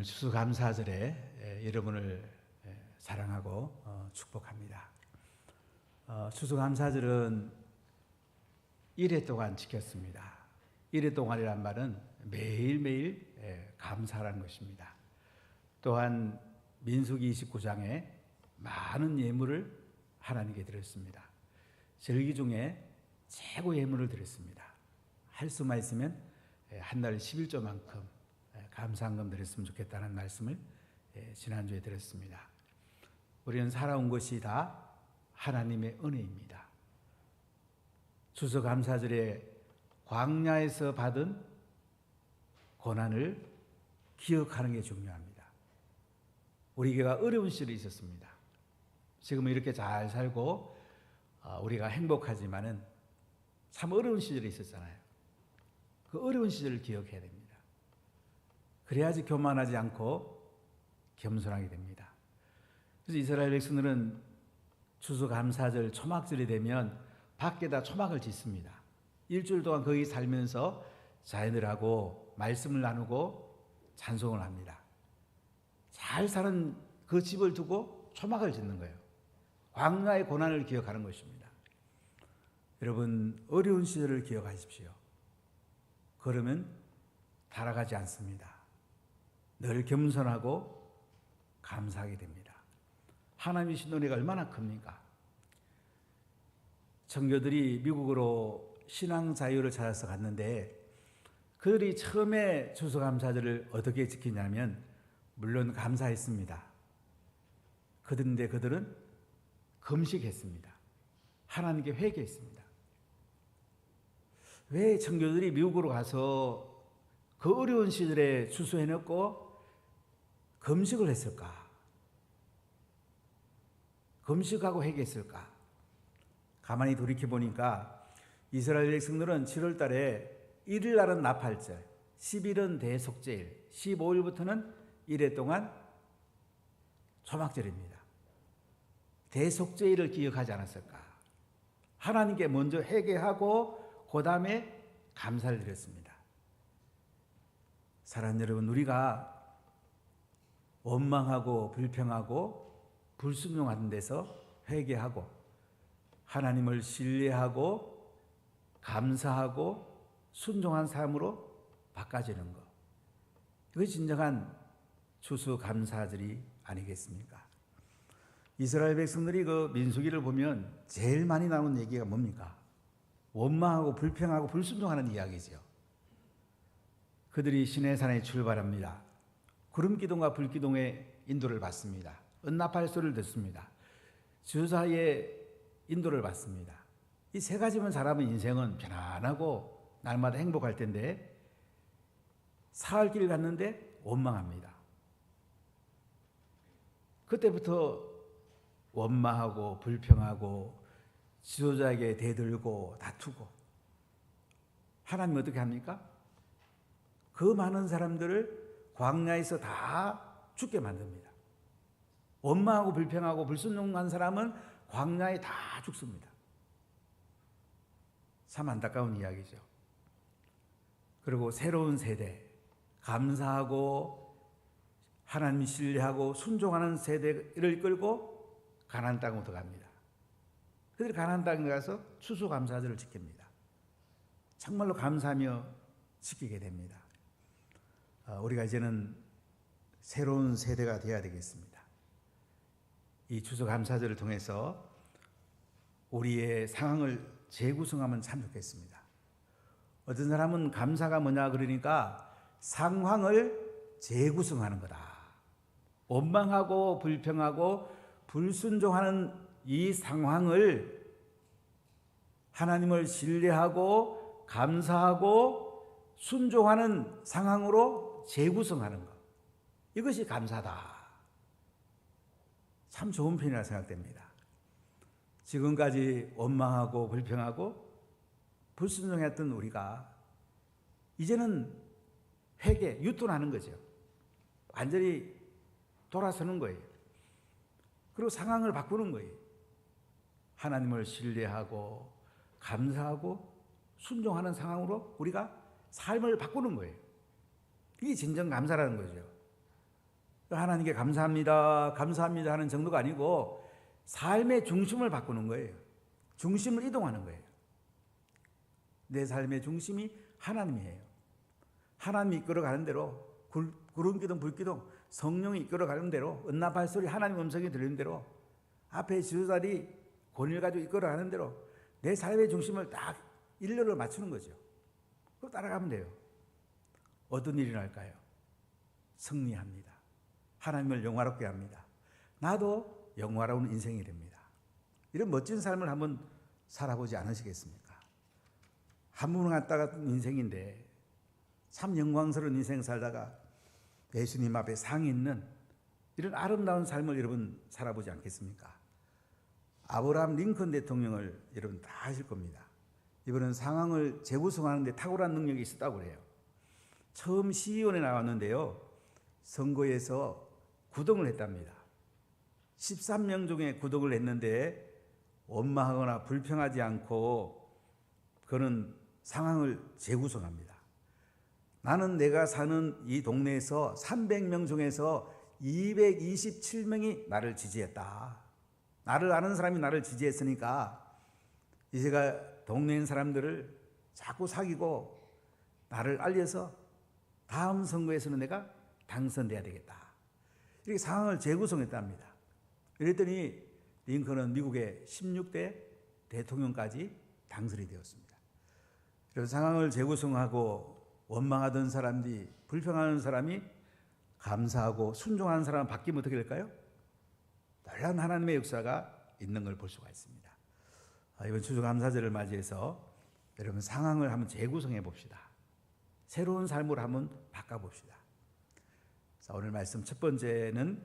오늘 추수감사절에 여러분을 사랑하고 축복합니다. 추수감사절은 1회 동안 지켰습니다. 1회 동안이란 말은 매일매일 감사라는 것입니다. 또한 민수기 29장에 많은 예물을 하나님께 드렸습니다. 절기 중에 최고 예물을 드렸습니다. 할 수만 있으면 한 달 11조만큼 감사한금 드렸으면 좋겠다는 말씀을 지난주에 드렸습니다. 우리는 살아온 것이 다 하나님의 은혜입니다. 추수감사절에 광야에서 받은 고난을 기억하는 게 중요합니다. 우리가 어려운 시절이 있었습니다. 지금은 이렇게 잘 살고 우리가 행복하지만은 참 어려운 시절이 있었잖아요. 그 어려운 시절을 기억해야 됩니다. 그래야지 교만하지 않고 겸손하게 됩니다. 그래서 이스라엘 백성들은 추수감사절 초막절이 되면 밖에다 초막을 짓습니다. 일주일 동안 거기 살면서 자녀들하고 말씀을 나누고 찬송을 합니다. 잘 사는 그 집을 두고 초막을 짓는 거예요. 광야의 고난을 기억하는 것입니다. 여러분, 어려운 시절을 기억하십시오. 그러면 타락하지 않습니다. 늘 겸손하고 감사하게 됩니다. 하나님의 신노래가 얼마나 큽니까? 청교들이 미국으로 신앙 자유를 찾아서 갔는데 그들이 처음에 추수감사절을 어떻게 지키냐면 물론 감사했습니다. 그런데 그들은 금식했습니다. 하나님께 회개했습니다. 왜 청교들이 미국으로 가서 그 어려운 시절에 추수해놓고 금식을 했을까? 금식하고 회개했을까? 가만히 돌이켜보니까 이스라엘 백성들은 7월 달에 1일 날은 나팔절, 10일은 대속제일, 15일부터는 1회 동안 초막절입니다. 대속제일을 기억하지 않았을까? 하나님께 먼저 회개하고 그 다음에 감사를 드렸습니다. 사랑하는 여러분, 우리가 원망하고 불평하고 불순종하는 데서 회개하고 하나님을 신뢰하고 감사하고 순종한 삶으로 바꿔지는 것, 이것이 진정한 추수감사절이 아니겠습니까? 이스라엘 백성들이 그 민수기를 보면 제일 많이 나오는 얘기가 뭡니까? 원망하고 불평하고 불순종하는 이야기죠. 그들이 시내산에 출발합니다. 구름기둥과 불기둥의 인도를 받습니다. 은나팔 소리를 듣습니다. 지도자의 인도를 받습니다. 이 세 가지만 잘하면 인생은 편안하고 날마다 행복할 텐데 사흘길 갔는데 원망합니다. 그때부터 원망하고 불평하고 지도자에게 대들고 다투고 하나님 어떻게 합니까? 그 많은 사람들을 광야에서 다 죽게 만듭니다. 원망하고 불평하고 불순종한 사람은 광야에 다 죽습니다. 참 안타까운 이야기죠. 그리고 새로운 세대, 감사하고 하나님 신뢰하고 순종하는 세대를 끌고 가나안 땅으로 들어갑니다. 그들이 가나안 땅에 가서 추수감사절을 지킵니다. 정말로 감사하며 지키게 됩니다. 우리가 이제는 새로운 세대가 되어야 되겠습니다. 이 추수감사절을 통해서 우리의 상황을 재구성하면 참 좋겠습니다. 어떤 사람은 감사가 뭐냐 그러니까 상황을 재구성하는 거다. 원망하고 불평하고 불순종하는 이 상황을 하나님을 신뢰하고 감사하고 순종하는 상황으로 재구성하는 것, 이것이 감사다. 참 좋은 표현이라 생각됩니다. 지금까지 원망하고 불평하고 불순종했던 우리가 이제는 회개, 유턴하는 거죠. 완전히 돌아서는 거예요. 그리고 상황을 바꾸는 거예요. 하나님을 신뢰하고 감사하고 순종하는 상황으로 우리가 삶을 바꾸는 거예요. 이게 진정 감사라는 거죠. 하나님께 감사합니다, 감사합니다 하는 정도가 아니고 삶의 중심을 바꾸는 거예요. 중심을 이동하는 거예요. 내 삶의 중심이 하나님이에요. 하나님이 이끌어가는 대로, 구름기둥 불기둥 성령이 이끌어가는 대로, 은나팔 소리 하나님 음성이 들리는 대로, 앞에 지도자들이 권위를 가지고 이끌어가는 대로 내 삶의 중심을 딱 일렬로 맞추는 거죠. 그거 따라가면 돼요. 어떤 일이 날까요? 승리합니다. 하나님을 영화롭게 합니다. 나도 영화로운 인생이 됩니다. 이런 멋진 삶을 한번 살아보지 않으시겠습니까? 한 번 왔다 갔던 인생인데 참 영광스러운 인생 살다가 예수님 앞에 상이 있는 이런 아름다운 삶을 여러분 살아보지 않겠습니까? 아브라함 링컨 대통령을 여러분 다 아실 겁니다. 이분은 상황을 재구성하는 데 탁월한 능력이 있었다고 그래요. 처음 시의원에 나왔는데요, 선거에서 9등을 했답니다. 13명 중에 9등을 했는데 원망하거나 불평하지 않고 그는 상황을 재구성합니다. 나는 내가 사는 이 동네에서 300명 중에서 227명이 나를 지지했다. 나를 아는 사람이 나를 지지했으니까 이제가 동네에 있는 사람들을 자꾸 사귀고 나를 알려서 다음 선거에서는 내가 당선돼야 되겠다. 이렇게 상황을 재구성했답니다. 이랬더니 링컨은 미국의 16대 대통령까지 당선이 되었습니다. 그래서 상황을 재구성하고 원망하던 사람들이, 불평하는 사람이 감사하고 순종하는 사람은 바뀌면 어떻게 될까요? 놀라운 하나님의 역사가 있는 걸 볼 수가 있습니다. 이번 추수감사절을 맞이해서 여러분 상황을 한번 재구성해 봅시다. 새로운 삶으로 한번 바꿔봅시다. 자, 오늘 말씀 첫 번째는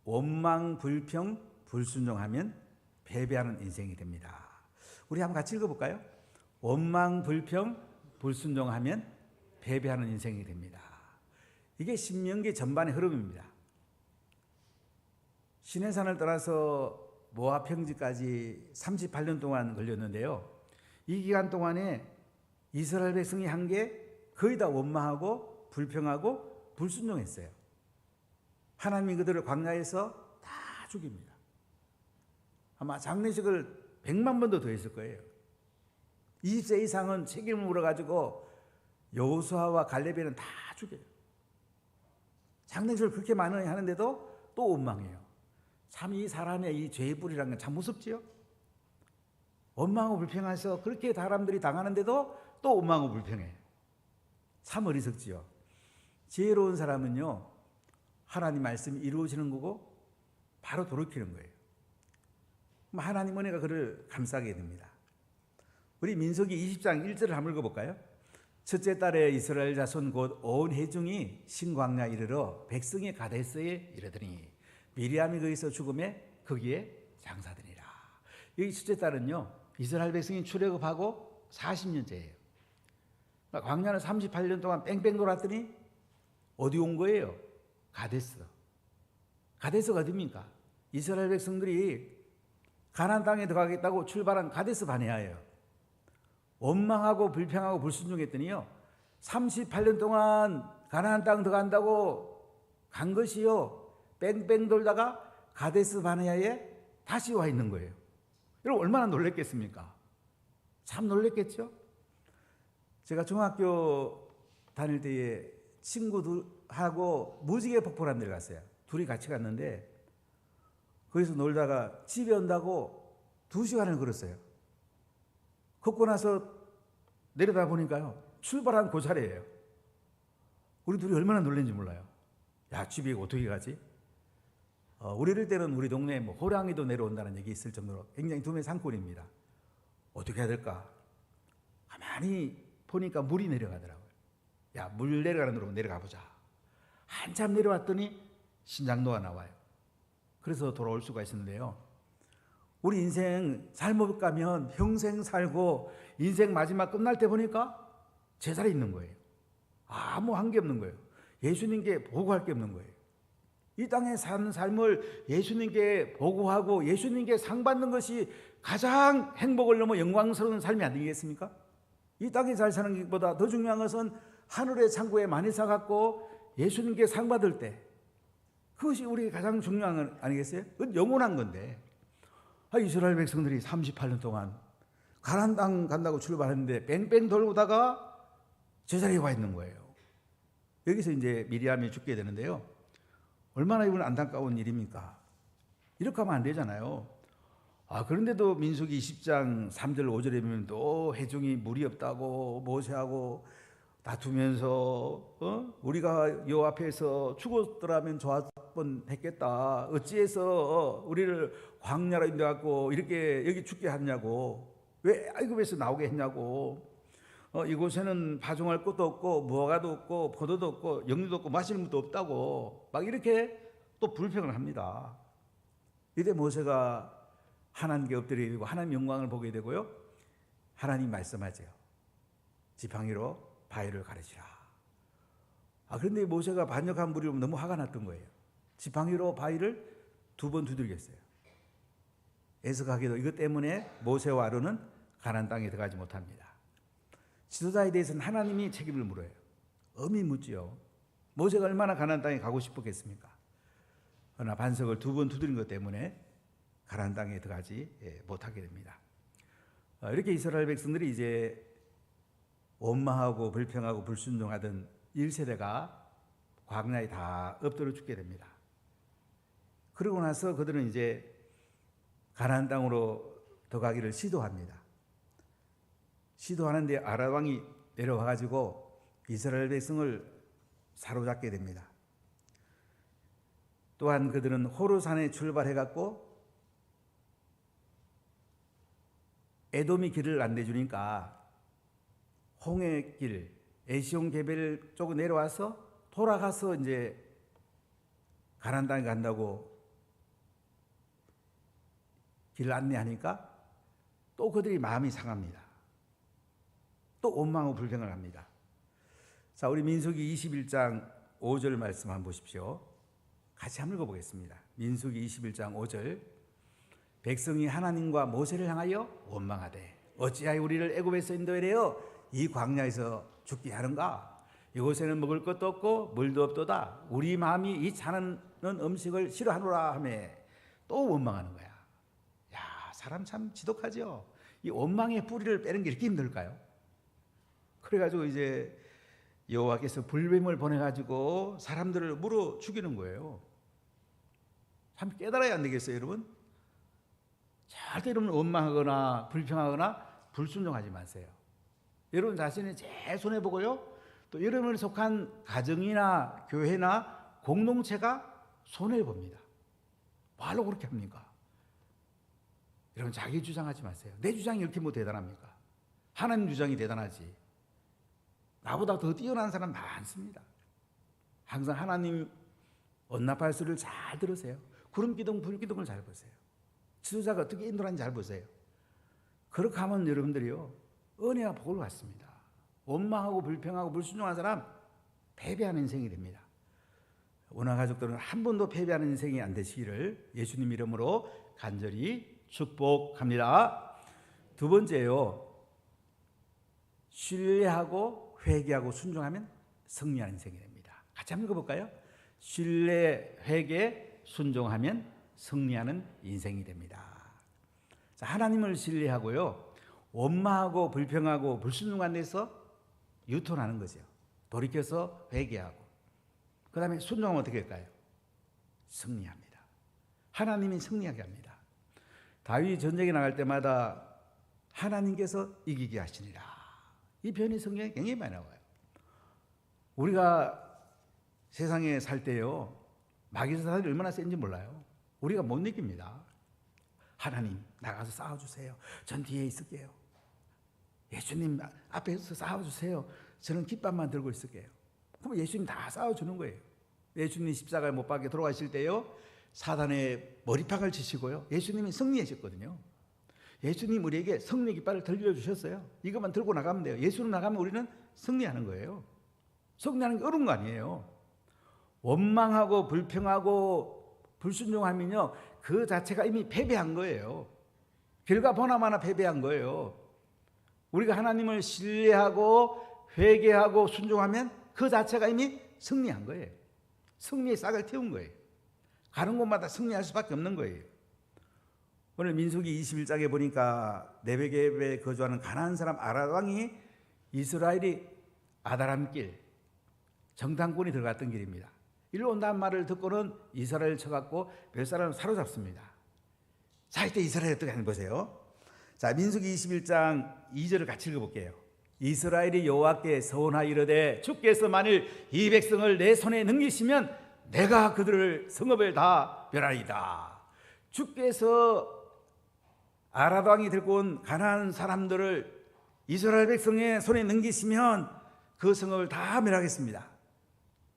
원망, 불평, 불순종하면 패배하는 인생이 됩니다. 우리 한번 같이 읽어볼까요? 원망, 불평, 불순종하면 패배하는 인생이 됩니다. 이게 신명기 전반의 흐름입니다. 시내산을 떠나서 모압 평지까지 38년 동안 걸렸는데요. 이 기간 동안에 이스라엘 백성이 한 게 거의 다 원망하고 불평하고 불순종했어요. 하나님이 그들을 광야에서 다 죽입니다. 아마 장례식을 100만 번도 더 했을 거예요. 20세 이상은 책임을 물어가지고 여호수아와 갈렙에는 다 죽여요. 장례식을 그렇게 많이 하는데도 또 원망해요. 참 이 사람의 이 죄의 뿌리라는 건 참 무섭지요. 원망하고 불평해서 그렇게 사람들이 당하는데도 또 원망하고 불평해. 참 어리석지요. 지혜로운 사람은요, 하나님 말씀이 이루어지는 거고 바로 돌이키는 거예요. 그럼 하나님 은혜가 그를 감싸게 됩니다. 우리 민수기 20장 1절을 한번 읽어볼까요? 첫째 달에 이스라엘 자손 곧 온 회중이 신광야 이르러 백성의 가데스에 이르더니 미리암이 거기서 죽음에 거기에 장사되니라. 여기 첫째 달은요, 이스라엘 백성이 출애굽하고 40년째예요. 광야는 38년 동안 뺑뺑 돌았더니 어디 온 거예요? 가데스. 가데스가 어디입니까? 이스라엘 백성들이 가나안 땅에 들어가겠다고 출발한 가데스 바네아예요. 원망하고 불평하고 불순종했더니요, 38년 동안 가나안 땅 들어간다고 간 것이요, 뺑뺑 돌다가 가데스 바네아에 다시 와 있는 거예요. 여러분 얼마나 놀랬겠습니까? 참 놀랬겠죠? 제가 중학교 다닐 때에 친구들하고 무지개 폭포라는 데를 갔어요. 둘이 같이 갔는데 거기서 놀다가 집에 온다고 2시간을 걸었어요. 걷고 나서 내려다 보니까요, 출발한 그 자리예요. 우리 둘이 얼마나 놀랐는지 몰라요. 야, 집에 어떻게 가지? 우리 이럴 때는 우리 동네에 뭐 호랑이도 내려온다는 얘기 있을 정도로 굉장히 두뇌 산골입니다. 어떻게 해야 될까? 가만히 보니까 물이 내려가더라고요. 야, 물 내려가는 데로 내려가 보자. 한참 내려왔더니 신장로가 나와요. 그래서 돌아올 수가 있었는데요. 우리 인생 살아볼까 하면 평생 살고 인생 마지막 끝날 때 보니까 제자리에 있는 거예요. 아무 한 게 없는 거예요. 예수님께 보고할 게 없는 거예요. 이 땅에 사는 삶을 예수님께 보고하고 예수님께 상 받는 것이 가장 행복을 넘어 영광스러운 삶이 아니겠습니까? 이 땅에 잘 사는 것보다 더 중요한 것은 하늘의 창고에 많이 사갖고 예수님께 상 받을 때 그것이 우리에게 가장 중요한 건 아니겠어요? 그건 영원한 건데. 이스라엘 백성들이 38년 동안 가나안 땅 간다고 출발했는데 뺑뺑 돌다가 제자리에 와 있는 거예요. 여기서 이제 미리암이 죽게 되는데요. 얼마나 이건 안타까운 일입니까? 이렇게 하면 안 되잖아요. 그런데도 민수기 20장 3절 5절에 보면 또 회중이 물이 없다고 모세하고 다투면서 우리가 요 앞에서 죽었더라면 좋았을 뻔했겠다. 어찌해서 우리를 광야로 인도하고 이렇게 여기 죽게 하냐고. 왜 애굽에서 나오게 했냐고. 이곳에는 파종할 것도 없고 무화과도 없고 포도도 없고 영류도 없고 마시는 것도 없다고 막 이렇게 또 불평을 합니다. 이때 모세가 하나님께 엎드리게 되고 하나님 영광을 보게 되고요. 하나님 말씀하죠. 지팡이로 바위를 가르치라. 그런데 모세가 반역한 무리로 너무 화가 났던 거예요. 지팡이로 바위를 2번 두들겼어요. 애석하게도 이것 때문에 모세와 아론은 가나안 땅에 들어가지 못합니다. 지도자에 대해서는 하나님이 책임을 물어요. 엄히 묻지요. 모세가 얼마나 가나안 땅에 가고 싶었겠습니까? 그러나 반석을 2번 두드린 것 때문에 가나안 땅에 들어가지 못하게 됩니다. 이렇게 이스라엘 백성들이 이제 원망하고 불평하고 불순종하던 1세대가 광야에 다 엎드려 죽게 됩니다. 그러고 나서 그들은 이제 가나안 땅으로 들어가기를 시도합니다. 시도하는데 아람 왕이 내려와 가지고 이스라엘 백성을 사로잡게 됩니다. 또한 그들은 호르산에 출발해 갖고 에돔이 길을 안 내주니까 홍해 길, 에시온 개별 쪽으로 내려와서 돌아가서 이제 가나안 땅에 간다고 길을 안내하니까 또 그들이 마음이 상합니다. 또 원망하고 불평을 합니다. 자, 우리 민수기 21장 5절 말씀 한번 보십시오. 같이 한번 읽어보겠습니다. 민수기 21장 5절. 백성이 하나님과 모세를 향하여 원망하되 어찌하여 우리를 애굽에서 인도하려 이 광야에서 죽게 하는가? 이곳에는 먹을 것도 없고 물도 없도다. 우리 마음이 이 자는 음식을 싫어하노라 하며 또 원망하는 거야. 야, 사람 참 지독하죠. 이 원망의 뿌리를 빼는 게 이렇게 힘들까요? 그래가지고 이제 여호와께서 불뱀을 보내가지고 사람들을 물어 죽이는 거예요. 참 깨달아야 안 되겠어요, 여러분? 절대 여러분 원망하거나 불평하거나 불순종하지 마세요. 여러분 자신의 제 손해보고요. 또 여러분을 속한 가정이나 교회나 공동체가 손해봅니다. 뭐하러 그렇게 합니까? 여러분 자기 주장하지 마세요. 내 주장이 이렇게 뭐 대단합니까? 하나님 주장이 대단하지. 나보다 더 뛰어난 사람 많습니다. 항상 하나님 언납할 소리를 잘 들으세요. 구름기둥 불기둥을 잘 보세요. 지도자가 어떻게 인도하는지 잘 보세요. 그렇게 하면 여러분들이요 은혜와 복을 받습니다. 원망하고 불평하고 불순종한 사람 패배하는 인생이 됩니다. 원화 가족들은 한 번도 패배하는 인생이 안 되시기를 예수님 이름으로 간절히 축복합니다. 두 번째요, 신뢰하고 회개하고 순종하면 승리하는 인생이 됩니다. 같이 한번 읽어볼까요? 신뢰, 회개, 순종하면 승리하는 인생이 됩니다. 자, 하나님을 신뢰하고요, 원망하고 불평하고 불순종한 데서 유턴하는 거죠. 돌이켜서 회개하고 그 다음에 순종하면 어떻게 할까요? 승리합니다. 하나님이 승리하게 합니다. 다윗이 전쟁에 나갈 때마다 하나님께서 이기게 하시니라. 이 표현이 성경에 굉장히 많이 나와요. 우리가 세상에 살 때요, 마귀사탄이 얼마나 센지 몰라요. 우리가 못 느낍니다. 하나님 나가서 싸워주세요. 전 뒤에 있을게요. 예수님 앞에서 싸워주세요. 저는 깃발만 들고 있을게요. 그럼 예수님 다 싸워주는 거예요. 예수님 십자가에 못 박혀 돌아가실 때요, 사단의 머리팍을 치시고요, 예수님이 승리하셨거든요. 예수님 우리에게 승리 깃발을 들려주셨어요. 이것만 들고 나가면 돼요. 예수로 나가면 우리는 승리하는 거예요. 승리하는 게 어려운 거 아니에요. 원망하고 불평하고 불순종하면요, 그 자체가 이미 패배한 거예요. 결과 보나마나 패배한 거예요. 우리가 하나님을 신뢰하고 회개하고 순종하면 그 자체가 이미 승리한 거예요. 승리의 싹을 틔운 거예요. 가는 곳마다 승리할 수밖에 없는 거예요. 오늘 민수기 21장에 보니까 네베겝에 거주하는 가나안 사람 아람 왕이 이스라엘이 아다람길 정탐꾼이 들어갔던 길입니다. 일로 온다는 말을 듣고는 이스라엘을 쳐갖고 몇 사람을 사로잡습니다. 자, 이때 이스라엘이 어떻게 하는 보세요. 자, 민수기 21장 2절을 같이 읽어볼게요. 이스라엘이 여호와께 서원하여 이르되 주께서 만일 이 백성을 내 손에 넘기시면 내가 그들을 성읍을 다 멸하리이다. 주께서 아람 왕이 들고 온 가나안 사람들을 이스라엘 백성의 손에 넘기시면 그 성읍을 다 멸하겠습니다.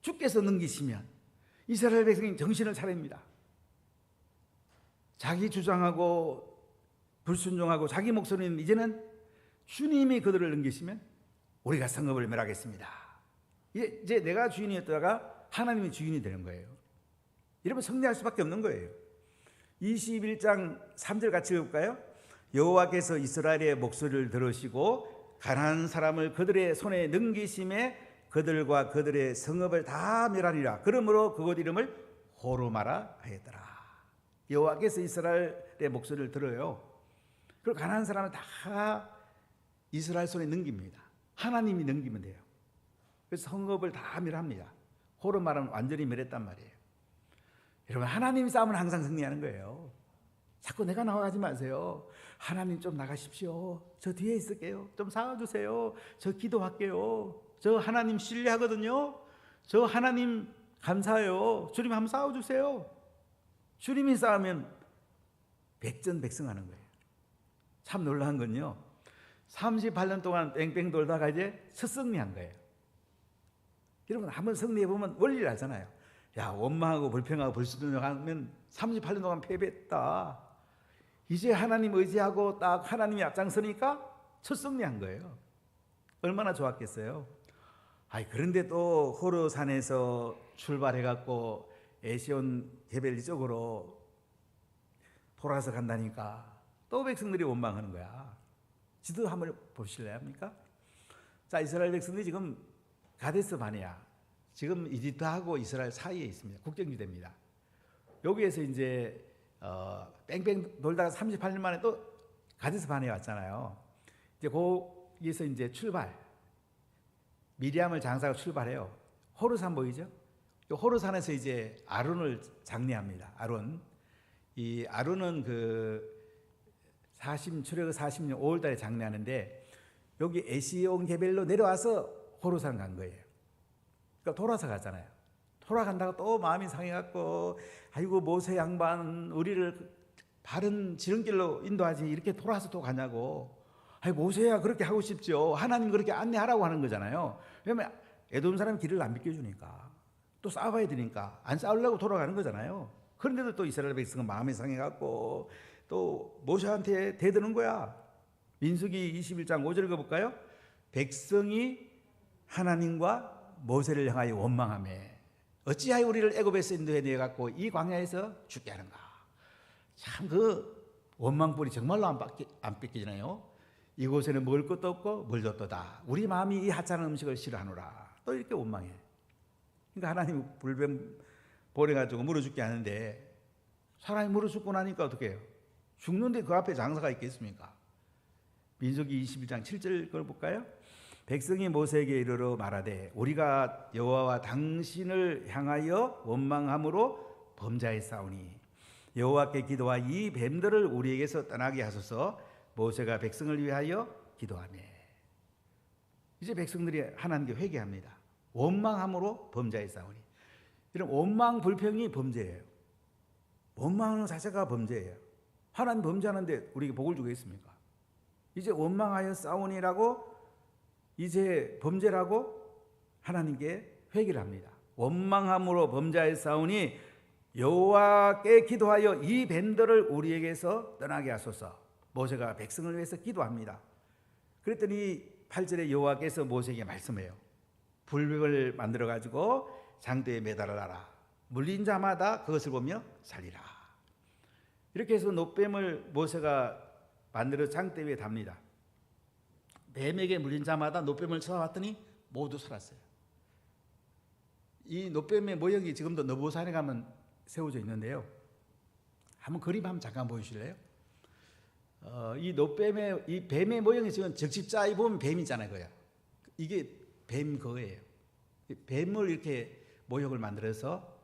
주께서 넘기시면 이스라엘 백성이 정신을 차립니다. 자기 주장하고 불순종하고 자기 목소리는 이제는 주님이 그들을 넘기시면 우리가 성읍을 멸하겠습니다. 이제 내가 주인이었다가 하나님이 주인이 되는 거예요. 이러면 승리할 수밖에 없는 거예요. 21장 3절 같이 읽을까요? 여호와께서 이스라엘의 목소리를 들으시고 가나안 사람을 그들의 손에 넘기심에 그들과 그들의 성읍을 다 멸하리라. 그러므로 그곳 이름을 호르마라 하였더라. 여호와께서 이스라엘의 목소리를 들어요. 그리고 가나안 사람을 다 이스라엘 손에 넘깁니다. 하나님이 넘기면 돼요. 그래서 성읍을 다 멸합니다. 호르마라는 완전히 멸했단 말이에요. 여러분, 하나님이 싸우면 항상 승리하는 거예요. 자꾸 내가 나가지 마세요. 하나님 좀 나가십시오. 저 뒤에 있을게요. 좀 싸워주세요. 저 기도할게요. 저 하나님 신뢰하거든요. 저 하나님 감사해요. 주님 한번 싸워주세요. 주님이 싸우면 백전백승하는 거예요. 참 놀라운 건요, 38년 동안 뺑뺑 돌다가 이제 첫 승리한 거예요. 여러분, 한번 승리해보면 원리를 알잖아요. 야, 원망하고 불평하고 불순종하면 38년 동안 패배했다. 이제 하나님 의지하고 딱 하나님이 앞장서니까 첫 승리한 거예요. 얼마나 좋았겠어요. 그런데 또 호르산에서 출발해갖고 에시온 게벨 쪽으로 돌아서 간다니까 또 백성들이 원망하는 거야. 지도 한번 보실래요? 합니까? 자, 이스라엘 백성들이 지금 가데스 바네아, 지금 이집트하고 이스라엘 사이에 있습니다. 국경지대입니다. 여기에서 이제 뺑뺑 돌다가 38년 만에 또 가데스 바네아 왔잖아요. 이제 거기서 이제 출발, 미리암을 장사가 출발해요. 호르산 보이죠? 호르산에서 이제 아론을 장례합니다. 이 아론은 출애굽 40년 5월달에 장례하는데 여기 에시온 게벨로 내려와서 호르산 간 거예요. 그러니까 돌아서 갔잖아요. 돌아간다가 또 마음이 상해갖고 아이고 모세 양반 우리를 바른 지름길로 인도하지 이렇게 돌아서 또 가냐고. 모세야 그렇게 하고 싶죠. 하나님 그렇게 안내하라고 하는 거잖아요. 왜냐면 에돔 사람이 길을 안 비켜주니까 또 싸워야 되니까 안 싸우려고 돌아가는 거잖아요. 그런데도 또 이스라엘 백성은 마음이 상해갖고 또 모세한테 대드는 거야. 민수기 21장 5절 읽어볼까요? 백성이 하나님과 모세를 향하여 원망하며 어찌하여 우리를 애굽에서 인도해 내갖고 이 광야에서 죽게 하는가. 참 원망불이 정말로 안 뺏기잖아요. 이곳에는 먹을 것도 없고 물도 없도다. 우리 마음이 이 하찮은 음식을 싫어하노라. 또 이렇게 원망해. 그러니까 하나님 불뱀 보내가지고 물어 죽게 하는데 사람이 물어 죽고 나니까 어떻게 해요? 죽는데 그 앞에 장사가 있겠습니까? 민수기 21장 7절 걸 볼까요? 백성이 모세에게 이르러 말하되 우리가 여호와와 당신을 향하여 원망함으로 범죄하였사오니 여호와께 기도하 이 뱀들을 우리에게서 떠나게 하소서. 모세가 백성을 위하여 기도하며 이제 백성들이 하나님께 회개합니다. 원망함으로 범죄하였사오니. 이런 원망 불평이 범죄예요. 원망하는 자체가 범죄예요. 하나님 범죄하는데 우리에게 복을 주겠습니까? 이제 원망하여 싸우니라고 이제 범죄라고 하나님께 회개를 합니다. 원망함으로 범죄하여 싸우니 여호와께 기도하여 이 뱀들을 우리에게서 떠나게 하소서. 모세가 백성을 위해서 기도합니다. 그랬더니 8절에 여호와께서 모세에게 말씀해요. 불벽을 만들어 가지고 장대에 매달아라. 물린 자마다 그것을 보며 살리라. 이렇게 해서 노뱀을 모세가 만들어 장대 위에 답니다. 뱀에게 물린 자마다 노뱀을 쳐왔더니 모두 살았어요. 이 노뱀의 모형이 지금도 너부산에 가면 세워져 있는데요. 한번 그림 한번 잠깐 보여주실래요? 이 노뱀의 이 뱀의 모형이 지금 적십자에 보면 뱀이잖아요, 거야. 이게 뱀 그거예요. 뱀을 이렇게 모형을 만들어서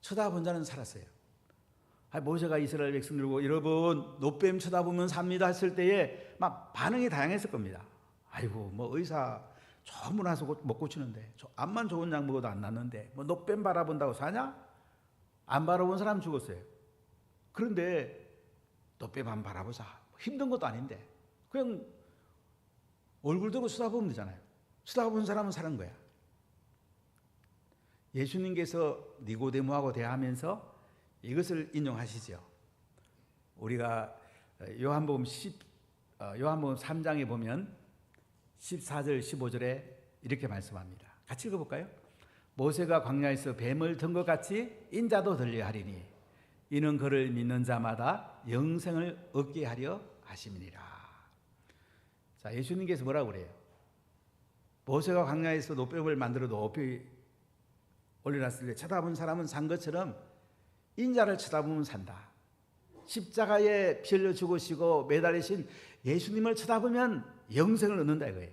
쳐다본 자는 살았어요. 모세가 이스라엘 백성들고 여러분 노뱀 쳐다보면 삽니다 했을 때에 막 반응이 다양했을 겁니다. 아이고 뭐 의사 좋은 분 와서 못 고치는데 암만 좋은 약 먹어도 안 낫는데 뭐 노뱀 바라본다고 사냐? 안 바라본 사람 죽었어요. 그런데 노뱀 안 바라보자. 힘든 것도 아닌데 그냥 얼굴 들고 쳐다보면 되잖아요. 쳐다본 사람은 사는 거야. 예수님께서 니고데모하고 대화하면서 이것을 인용하시죠. 우리가 요한복음 3장에 보면 14절 15절에 이렇게 말씀합니다. 같이 읽어볼까요? 모세가 광야에서 뱀을 든 것 같이 인자도 들려 하리니 이는 그를 믿는 자마다 영생을 얻게 하려 하심이니라. 자, 예수님께서 뭐라고 그래요? 모세가 광야에서 노뱀을 만들어 높이 올려놨을 때 쳐다본 사람은 산 것처럼 인자를 쳐다보면 산다. 십자가에 피 흘려 죽으시고 매달리신 예수님을 쳐다보면 영생을 얻는다 이거예요.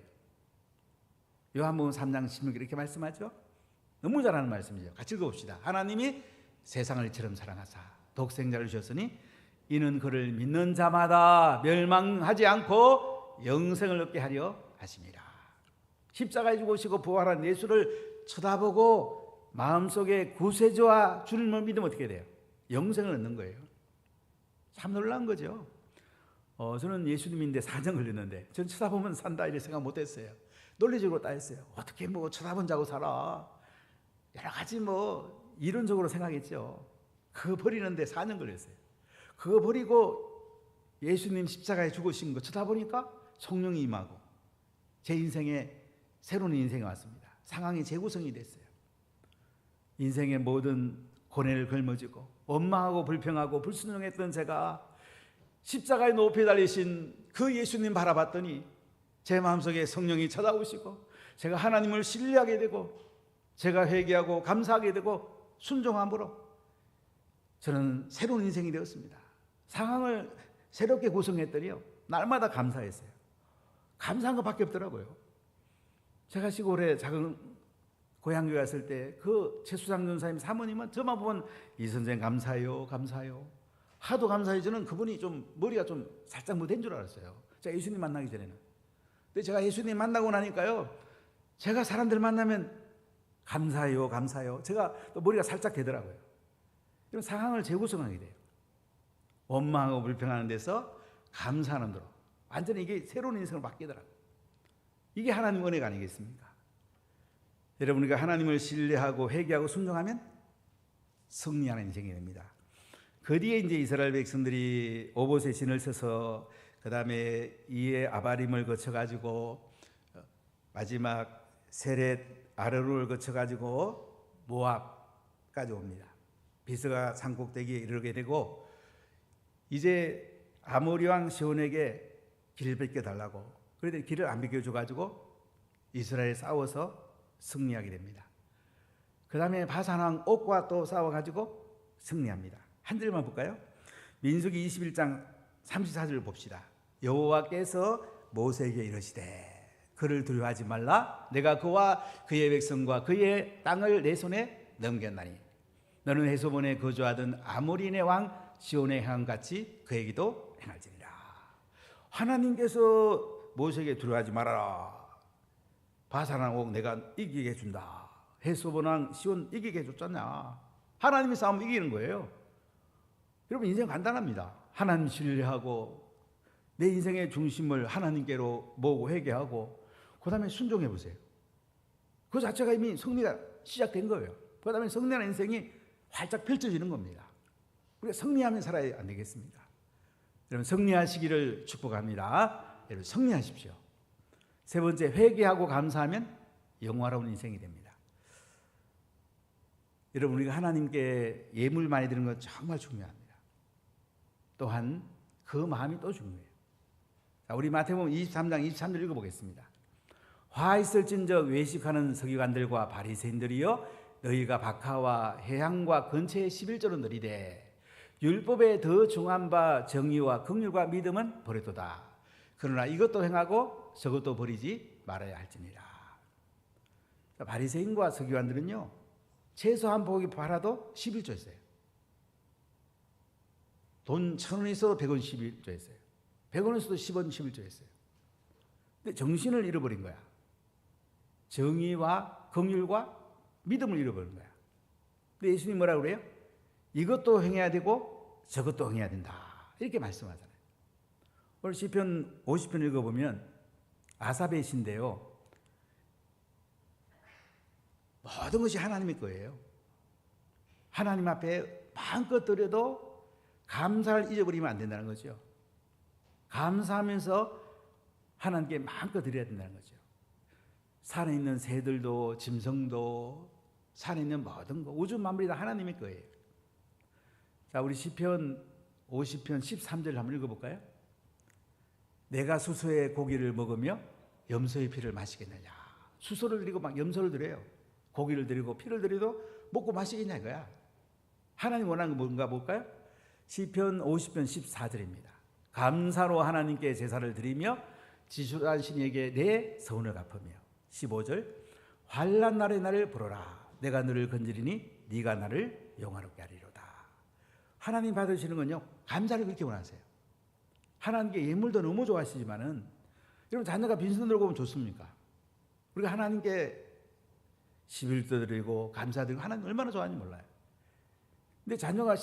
요한복음 3장 16절 이렇게 말씀하죠. 너무 잘하는 말씀이죠. 같이 읽어봅시다. 하나님이 세상을 이처럼 사랑하사 독생자를 주셨으니 이는 그를 믿는 자마다 멸망하지 않고 영생을 얻게 하려 하심이라. 십자가에 죽으시고 부활한 예수를 쳐다보고 마음속에 구세주와 주님을 믿으면 어떻게 돼요? 영생을 얻는 거예요. 참 놀라운 거죠. 저는 예수님인데 4년 걸렸는데 전 쳐다보면 산다 이렇게 생각 못했어요. 논리적으로 따졌어요. 어떻게 뭐 쳐다본 자고 살아. 여러 가지 뭐 이론적으로 생각했죠. 그거 버리는데 4년 걸렸어요. 그거 버리고 예수님 십자가에 죽으신 거 쳐다보니까 성령이 임하고 제 인생에 새로운 인생이 왔습니다. 상황이 재구성이 됐어요. 인생의 모든 고뇌를 걸머쥐고 원망하고 불평하고 불순종했던 제가 십자가에 높이 달리신 그 예수님 바라봤더니 제 마음속에 성령이 찾아오시고 제가 하나님을 신뢰하게 되고 제가 회개하고 감사하게 되고 순종함으로 저는 새로운 인생이 되었습니다. 상황을 새롭게 구성했더니요 날마다 감사했어요. 감사한 것밖에 없더라고요. 제가 시골에 작은 고향교회 갔을 때 그 최수상 전사님 사모님은 저만 보면 이 선생 감사해요 감사해요 하도 감사해. 저는 그분이 좀 머리가 좀 살짝 못된 줄 알았어요. 제가 예수님 만나기 전에는. 근데 제가 예수님 만나고 나니까요 제가 사람들 만나면 감사해요 감사해요 제가 또 머리가 살짝 되더라고요. 이런 상황을 재구성하게 돼요. 원망하고 불평하는 데서 감사하는 대로 완전히 이게 새로운 인생을 바뀌더라고요. 이게 하나님 은혜가 아니겠습니까? 여러분 우리가 하나님을 신뢰하고 회개하고 순종하면 승리하는 인생이 됩니다. 그 뒤에 이제 이스라엘 백성들이 오봇의 진을 서서 그 다음에 이에 아바림을 거쳐가지고 마지막 세렛 아르루를 거쳐가지고 모압까지 옵니다. 비스가 산꼭대기에 이르게 되고 이제 아모리 왕 시온에게 길을 뺏겨달라고 그런데 길을 안 뺏겨줘가지고 이스라엘 싸워서 승리하게 됩니다. 그 다음에 바산 왕 옥과 또 싸워가지고 승리합니다. 한 절만 볼까요? 민수기 21장 34절을 봅시다. 여호와께서 모세에게 이르시되 그를 두려워하지 말라. 내가 그와 그의 백성과 그의 땅을 내 손에 넘겼나니 너는 헤소본에 거주하던 아모리네 왕 시온의 행함같이 그에게도 행할지니라. 하나님께서 모세에게 두려워하지 말아라. 바산 왕 옥 내가 이기게 해준다. 헤소본 왕 시온 이기게 해줬잖냐. 하나님이 싸우면 이기는 거예요. 여러분 인생 간단합니다. 하나님 신뢰하고 내 인생의 중심을 하나님께로 모으고 회개하고 그 다음에 순종해 보세요. 그 자체가 이미 승리가 시작된 거예요. 그 다음에 승리하는 인생이 활짝 펼쳐지는 겁니다. 우리가 승리하면 살아야 안 되겠습니까? 여러분 승리하시기를 축복합니다. 여러분 승리하십시오. 세 번째 회개하고 감사하면 영화로운 인생이 됩니다. 여러분 우리가 하나님께 예물 많이 드리는 건 정말 중요합니다. 또한 그 마음이 또 중요해요. 자, 우리 마태복음 23장 23절 읽어보겠습니다. 화 있을진저 외식하는 서기관들과 바리새인들이여 너희가 박하와 해향과 근처의 11조는 드리되 율법에 더 중한 바 정의와 긍휼과 믿음은 버렸도다. 그러나 이것도 행하고 저것도 버리지 말아야 할지니라. 바리새인과 서기관들은요, 채소 한 포기 팔아도 11조 했어요. 돈 1,000원 있어도 100원 11조 했어요. 100원 있어도 10원 11조 했어요. 근데 정신을 잃어버린 거야. 정의와 긍휼과 믿음을 잃어버린 거야. 근데 예수님이 뭐라고 그래요? 이것도 행해야 되고 저것도 행해야 된다. 이렇게 말씀하잖아요. 오늘 시편 50편 읽어보면 아삽의 시인데요, 모든 것이 하나님의 거예요. 하나님 앞에 마음껏 드려도 감사를 잊어버리면 안 된다는 거죠. 감사하면서 하나님께 마음껏 드려야 된다는 거죠. 산에 있는 새들도 짐승도 산에 있는 모든 거, 우주 만물이 다 하나님의 거예요. 자, 우리 시편 50편 13절 한번 읽어볼까요? 내가 수소의 고기를 먹으며 염소의 피를 마시겠느냐. 수소를 드리고 막 염소를 드려요. 고기를 드리고 피를 드려도 먹고 마시겠냐 이거야. 하나님 원하는 거 뭔가 볼까요? 시편 50편 14절입니다. 감사로 하나님께 제사를 드리며 지존한 신에게 내 서운을 갚으며. 15절 환난 날에 나를 부르라. 내가 너를 건지리니 네가 나를 영화롭게 하리로다. 하나님 받으시는 건요, 감사를 그렇게 원하세요. 하나님께 예물도 너무 좋아하시지만은, 여러분 자녀가 빈손 들고 오면 좋습니까? 우리가 하나님께 11조 드리고 감사드리고 하나님 얼마나 좋아하는지 몰라요. 근데 자녀가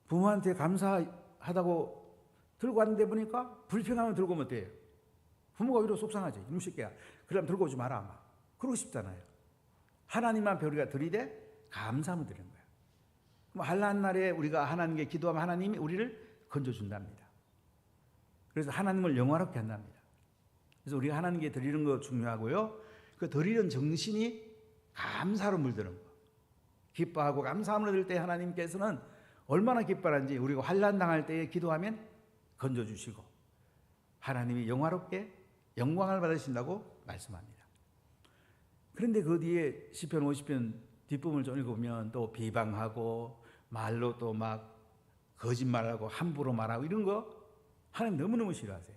부모한테 감사하다고 들고 왔는데 보니까 불평하면 들고 오면 어때요? 부모가 오히려 속상하지. 이놈 새끼야, 그럼 들고 오지 마라. 막 그러고 싶잖아요. 하나님 앞에 우리가 드리되 감사하면 드리는 거예요. 그럼 환난 날에 우리가 하나님께 기도하면 하나님이 우리를 건져준답니다. 그래서 하나님을 영화롭게 한답니다. 그래서 우리가 하나님께 드리는 거 중요하고요, 그 드리는 정신이 감사로 물드는 거, 기뻐하고 감사함을 드릴 때 하나님께서는 얼마나 기뻐하는지, 우리가 환난 당할 때에 기도하면 건져주시고 하나님이 영화롭게 영광을 받으신다고 말씀합니다. 그런데 그 뒤에 시편 50편 뒷부분을 좀 읽어보면 또 비방하고 말로 또 막 거짓말하고 함부로 말하고 이런 거 하나님 너무너무 싫어하세요.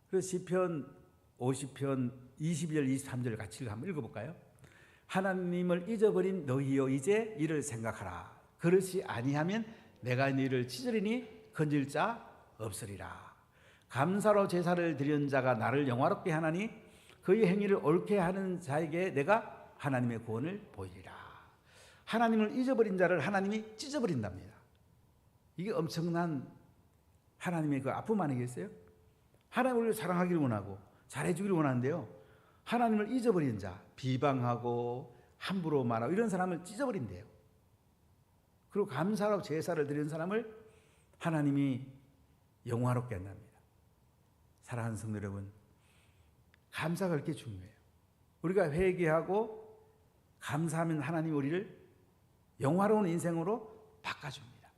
그래서 시편 50편 22절 23절 같이 한번 읽어볼까요? 하나님을 잊어버린 너희여 이제 이를 생각하라. 그렇지 아니하면 내가 너희를 찢으리니 건질 자 없으리라. 감사로 제사를 드리는 자가 나를 영화롭게 하나니 그의 행위를 옳게 하는 자에게 내가 하나님의 구원을 보이리라. 하나님을 잊어버린 자를 하나님이 찢어버린답니다. 이게 엄청난 하나님의 그 아픔 아니겠어요? 하나님을 우리를 사랑하기를 원하고 잘해주기를 원하는데요, 하나님을 잊어버린 자, 비방하고 함부로 말하고 이런 사람을 찢어버린대요. 그리고 감사로 제사를 드리는 사람을 하나님이 영화롭게 한답니다. 사랑하는 성도 여러분, 감사가 그렇게 중요해요. 우리가 회개하고 감사하면 하나님이 우리를 영화로운 인생으로 바꿔줍니다.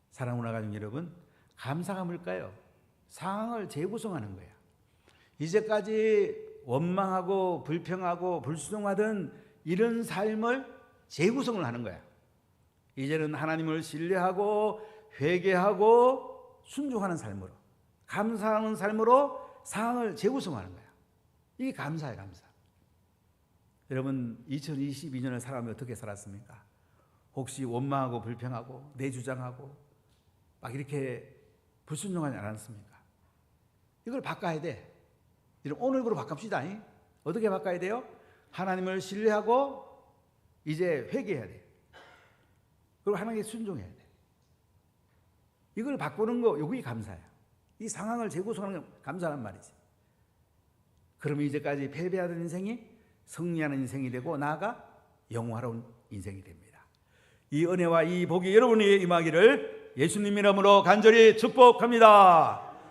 사랑하는 가족 여러분, 감사가 뭘까요? 상황을 재구성하는 거야. 이제까지 원망하고 불평하고 불순종하던 이런 삶을 재구성을 하는 거야. 이제는 하나님을 신뢰하고 회개하고 순종하는 삶으로, 감사하는 삶으로 상황을 재구성하는 거야. 이게 감사예요, 감사. 여러분 2022년을 살아가며 어떻게 살았습니까? 혹시 원망하고 불평하고 내주장하고 막 이렇게 불순종하지 않았습니까? 이걸 바꿔야 돼. 오늘부로 바꿉시다. 어떻게 바꿔야 돼요? 하나님을 신뢰하고 이제 회개해야 돼. 그리고 하나님께 순종해야 돼. 이걸 바꾸는 거, 이게 감사야. 이 상황을 재구성하는 게 감사란 말이지. 그러면 이제까지 패배하던 인생이 승리하는 인생이 되고 나아가 영화로운 인생이 됩니다. 이 은혜와 이 복이 여러분에게 임하기를 예수님 이름으로 간절히 축복합니다.